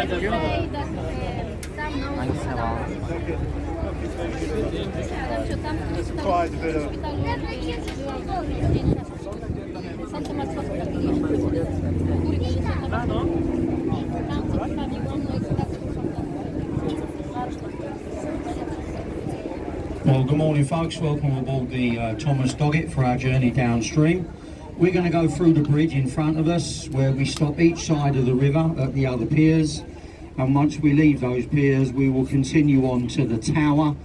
Hangisine bağlı? Well, good morning folks, welcome aboard the Thomas Doggett for our journey downstream. We're going to go through the bridge in front of us where we stop each side of the river at the other piers, and once we leave those piers we will continue on to the tower,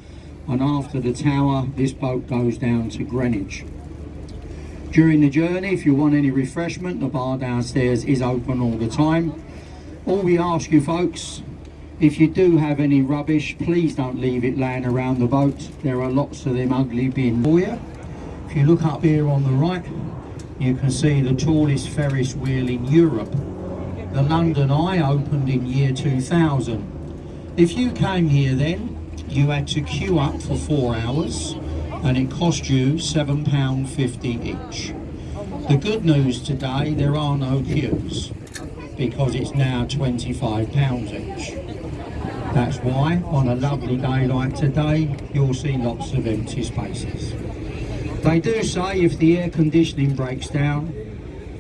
and after the tower this boat goes down to Greenwich. During the journey, if you want any refreshment, the bar downstairs is open all the time. All we ask you folks, if you do have any rubbish, please don't leave it laying around the boat. There are lots of them ugly bins for you. If you look up here on the right, you can see the tallest Ferris wheel in Europe. The London Eye opened in year 2000. If you came here then, you had to queue up for 4 hours and it cost you £7.50 each. The good news today, there are no queues because it's now £25 each. That's why on a lovely day like today, you'll see lots of empty spaces. They do say if the air conditioning breaks down,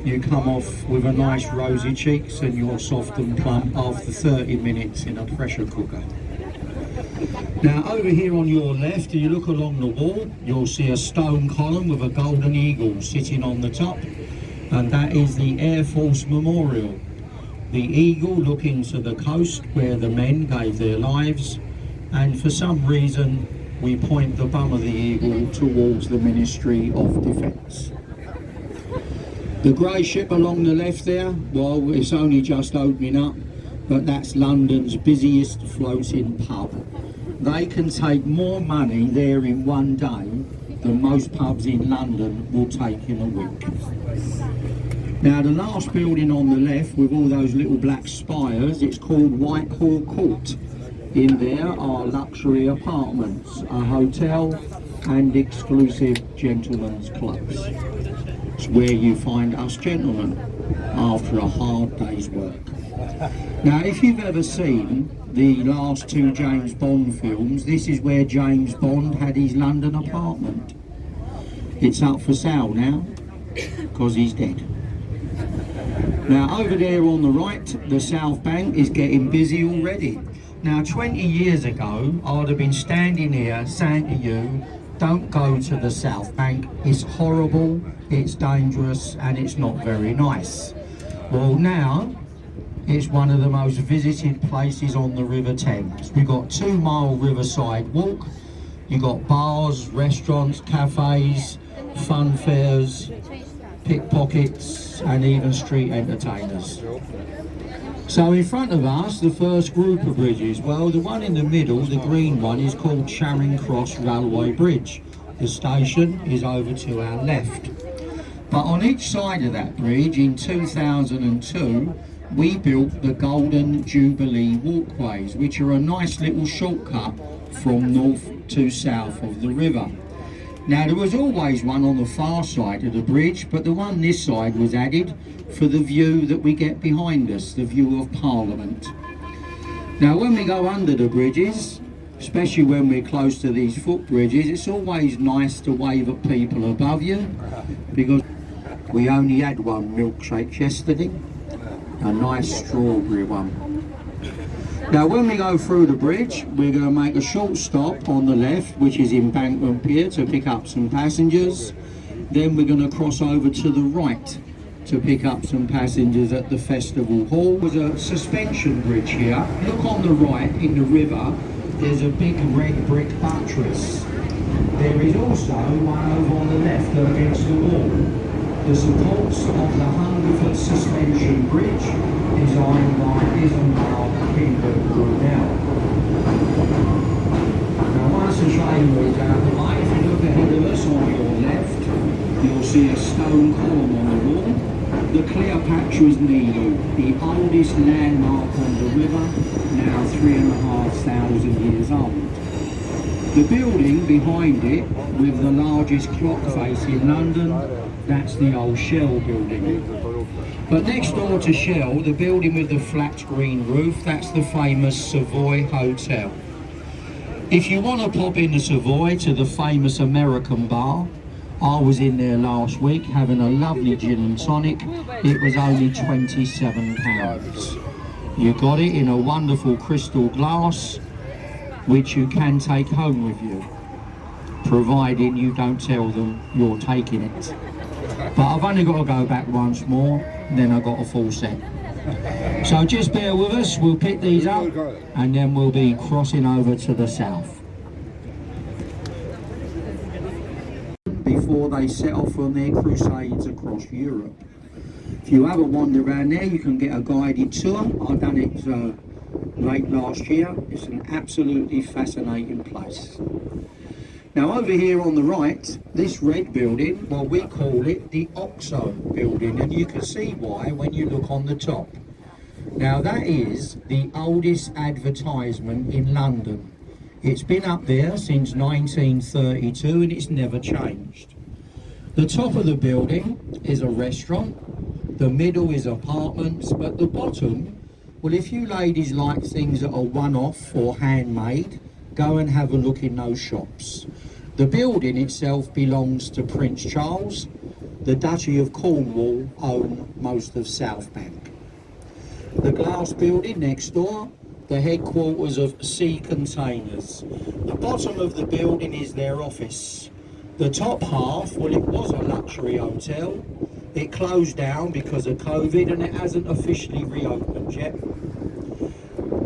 you come off with a nice rosy cheeks and you're soft and plump after 30 minutes in a pressure cooker. Now over here on your left, if you look along the wall, you'll see a stone column with a golden eagle sitting on the top, and that is the Air Force Memorial. The eagle looking to the coast where the men gave their lives, and for some reason we point the bum of the eagle towards the Ministry of Defence. The grey ship along the left there, well, it's only just opening up, but that's London's busiest floating pub. They can take more money there in one day than most pubs in London will take in a week. Now the last building on the left with all those little black spires, it's called Whitehall Court. In there are luxury apartments, a hotel and exclusive gentlemen's clubs. It's where you find us gentlemen after a hard day's work. Now if you've ever seen the last 2 James Bond films, this is where James Bond had his London apartment. It's up for sale now because he's dead. Now over there on the right, the South Bank is getting busy already. Now 20 years ago, I'd have been standing here saying to you, don't go to the South Bank, it's horrible, it's dangerous and it's not very nice. Well now, it's one of the most visited places on the River Thames. We've got 2 mile riverside walk, you've got bars, restaurants, cafes, fun fairs, pickpockets and even street entertainers. So in front of us, the first group of bridges, well the one in the middle, the green one, is called Charing Cross Railway Bridge. The station is over to our left. But on each side of that bridge in 2002, we built the Golden Jubilee walkways, which are a nice little shortcut from north to south of the river. Now there was always one on the far side of the bridge, but the one this side was added for the view that we get behind us, the view of Parliament. Now when we go under the bridges, especially when we're close to these footbridges, it's always nice to wave at people above you, because we only had one milkshake yesterday, a nice strawberry one. Now when we go through the bridge, we're going to make a short stop on the left, which is Embankment Pier, to pick up some passengers. Then we're going to cross over to the right to pick up some passengers at the Festival Hall. There's a suspension bridge here. Look on the right in the river, there's a big red brick buttress. There is also one over on the left against the wall. The supports of the 100-foot suspension bridge designed by Isambard Brunel. Now once the train moves out of the way, if you look ahead of us on your left, you'll see a stone column on the wall. The Cleopatra's Needle, the oldest landmark on the river, now 3,500 years old. The building behind it, with the largest clock face in London, that's the old Shell building. But next door to Shell, the building with the flat green roof, that's the famous Savoy Hotel. If you want to pop in the Savoy to the famous American bar, I was in there last week having a lovely gin and tonic. It was only £27. You got it in a wonderful crystal glass, which you can take home with you, providing you don't tell them you're taking it. But I've only got to go back once more, then I've got a full set. So just bear with us, we'll pick these up and then we'll be crossing over to the south. Before they set off on their crusades across Europe. If you have a wander around there, you can get a guided tour. I've done it late last year. It's an absolutely fascinating place. Now over here on the right, this red building, well, we call it the Oxo building, and you can see why when you look on the top. Now that is the oldest advertisement in London. It's been up there since 1932 and it's never changed. The top of the building is a restaurant, the middle is apartments, but the bottom, well, if you ladies like things that are one-off or handmade, go and have a look in those shops. The building itself belongs to Prince Charles. The Duchy of Cornwall own most of South Bank. The glass building next door, the headquarters of Sea Containers. The bottom of the building is their office. The top half, well, it was a luxury hotel. It closed down because of COVID and it hasn't officially reopened yet.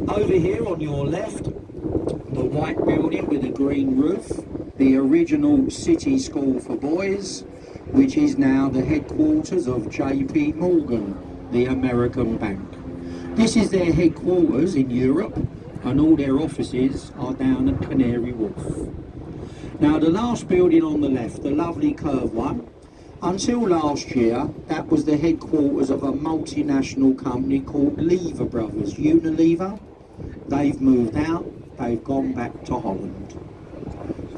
Over here on your left, the white building with the green roof, the original City School for Boys, which is now the headquarters of JP Morgan, the American bank. This is their headquarters in Europe, and all their offices are down at Canary Wharf. Now the last building on the left, the lovely curved one, until last year that was the headquarters of a multinational company called Lever Brothers, Unilever. They've moved out, they've gone back to Holland.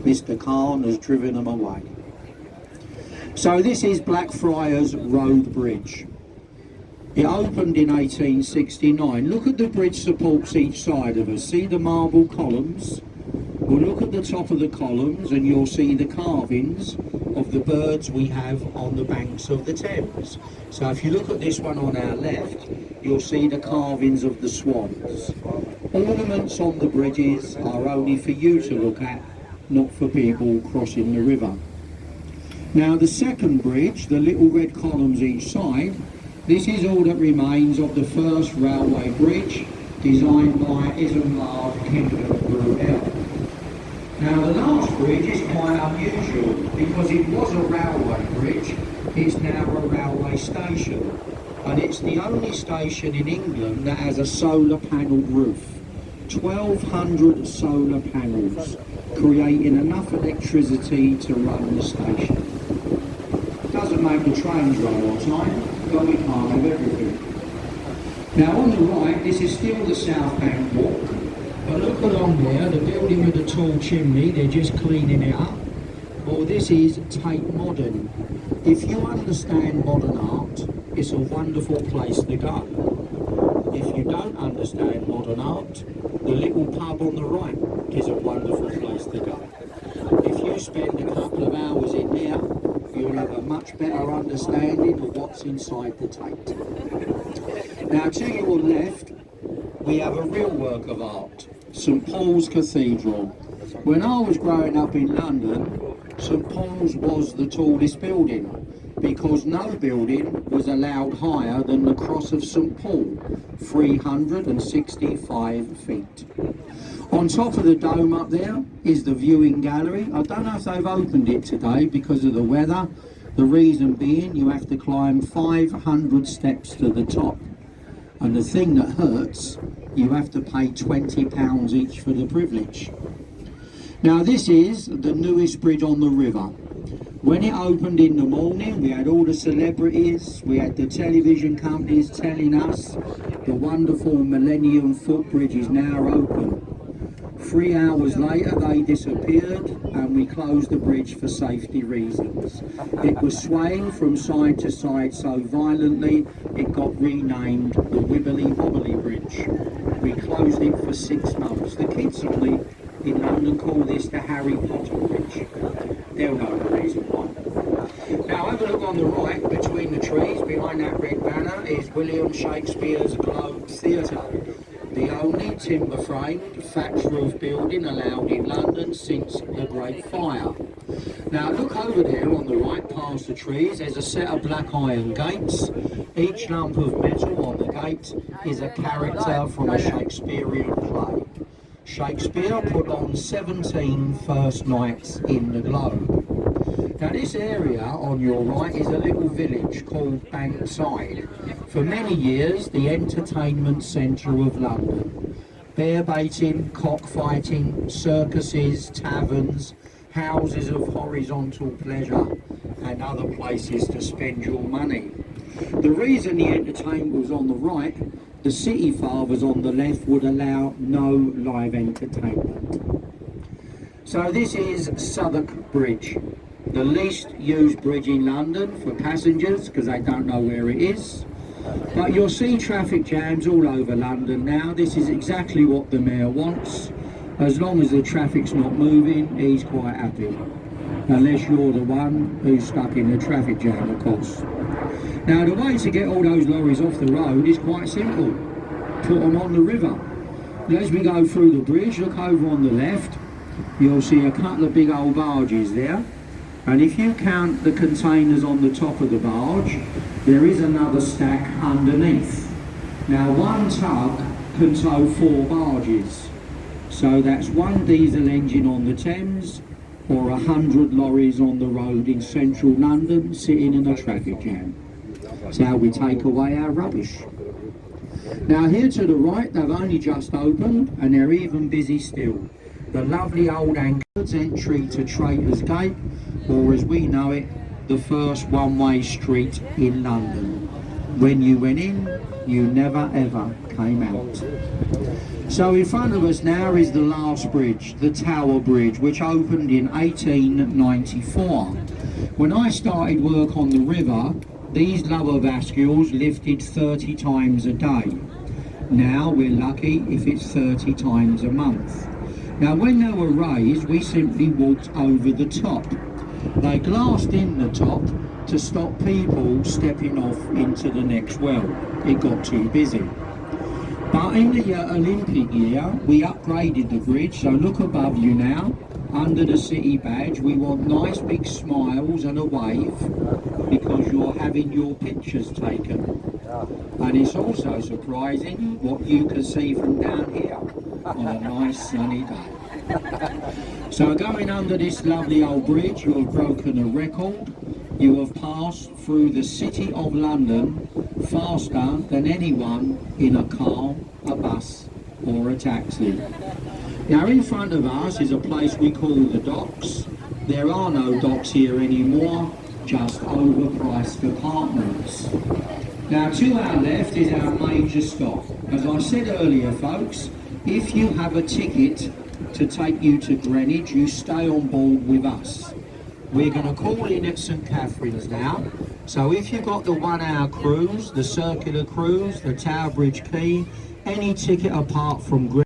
Mr. Khan has driven them away. So this is Blackfriars Road Bridge. It opened in 1869. Look at the bridge supports each side of us. See the marble columns? Well, look at the top of the columns and you'll see the carvings of the birds we have on the banks of the Thames. So if you look at this one on our left, you'll see the carvings of the swans. Ornaments on the bridges are only for you to look at, not for people crossing the river. Now the second bridge, the little red columns each side, this is all that remains of the first railway bridge designed by Isambard Kingdom Brunel. Now the last bridge is quite unusual because it was a railway bridge, it's now a railway station, and it's the only station in England that has a solar panelled roof. 1,200 solar panels, creating enough electricity to run the station. Doesn't make the trains run on time, but we can't have everything. Now on the right, this is still the South Bank Walk, but look along there, the building with the tall chimney, they're just cleaning it up. Well, this is Tate Modern. If you understand modern art, it's a wonderful place to go. If you don't understand modern art, the little pub on the right is a wonderful place to go. If you spend a couple of hours in there, you'll have a much better understanding of what's inside the Tate. Now to your left, we have a real work of art, St Paul's Cathedral. When I was growing up in London, St Paul's was the tallest building because no building was allowed higher than the Cross of St Paul, 365 feet. On top of the dome up there is the viewing gallery. I don't know if they've opened it today because of the weather. The reason being you have to climb 500 steps to the top. And the thing that hurts, you have to pay £20 each for the privilege. Now this is the newest bridge on the river. When it opened in the morning, we had all the celebrities, we had the television companies telling us the wonderful Millennium Footbridge is now open. 3 hours later they disappeared and we closed the bridge for safety reasons. It was swaying from side to side so violently it got renamed the Wibbly Wobbly Bridge. We closed it for 6 months. The kids in London call this the Harry Potter Bridge. They'll know the reason why. Now have a look on the right, between the trees, behind that red banner is William Shakespeare's Globe Theatre, the only timber-framed, thatch-roof building allowed in London since the Great Fire. Now look over there on the right, past the trees, there's a set of black iron gates. Each lump of metal on the gate is a character from a Shakespearean play. Shakespeare put on 17 first nights in the Globe. Now this area on your right is a little village called Bankside. For many years the entertainment centre of London. Bear baiting, cockfighting, circuses, taverns, houses of horizontal pleasure and other places to spend your money. The reason the entertainment was on the right, the city fathers on the left would allow no live entertainment. So this is Southwark Bridge, the least used bridge in London for passengers because they don't know where it is. But you'll see traffic jams all over London now. This is exactly what the mayor wants. As long as the traffic's not moving, he's quite happy. Unless you're the one who's stuck in the traffic jam, of course. Now the way to get all those lorries off the road is quite simple. Put them on the river. As we go through the bridge, look over on the left, you'll see a couple of big old barges there. And if you count the containers on the top of the barge, there is another stack underneath. Now one tug can tow 4 barges. So that's 1 diesel engine on the Thames or 100 lorries on the road in central London sitting in a traffic jam. That's how we take away our rubbish. Now here to the right, they've only just opened and they're even busy still. The lovely old anchor's entry to Traitors Gate, or as we know it, the first one-way street in London. When you went in, you never ever came out. So in front of us now is the last bridge, the Tower Bridge, which opened in 1894. When I started work on the river, these lubber bascules lifted 30 times a day. Now we're lucky if it's 30 times a month. Now when they were raised, we simply walked over the top. They glassed in the top to stop people stepping off into the next well. It got too busy. But in the Olympic year, we upgraded the bridge, so look above you now. Under the city badge, we want nice big smiles and a wave because you're having your pictures taken. And it's also surprising what you can see from down here on a nice sunny day. So going under this lovely old bridge, you have broken a record. You have passed through the city of London faster than anyone in a car, a bus or a taxi. Now in front of us is a place we call the docks. There are no docks here anymore, just overpriced apartments. Now to our left is our major stop. As I said earlier folks, if you have a ticket to take you to Greenwich, you stay on board with us. We're going to call in at St Catherine's now. So if you've got the 1 hour cruise, the circular cruise, the Tower Bridge Quay, any ticket apart from Greenwich,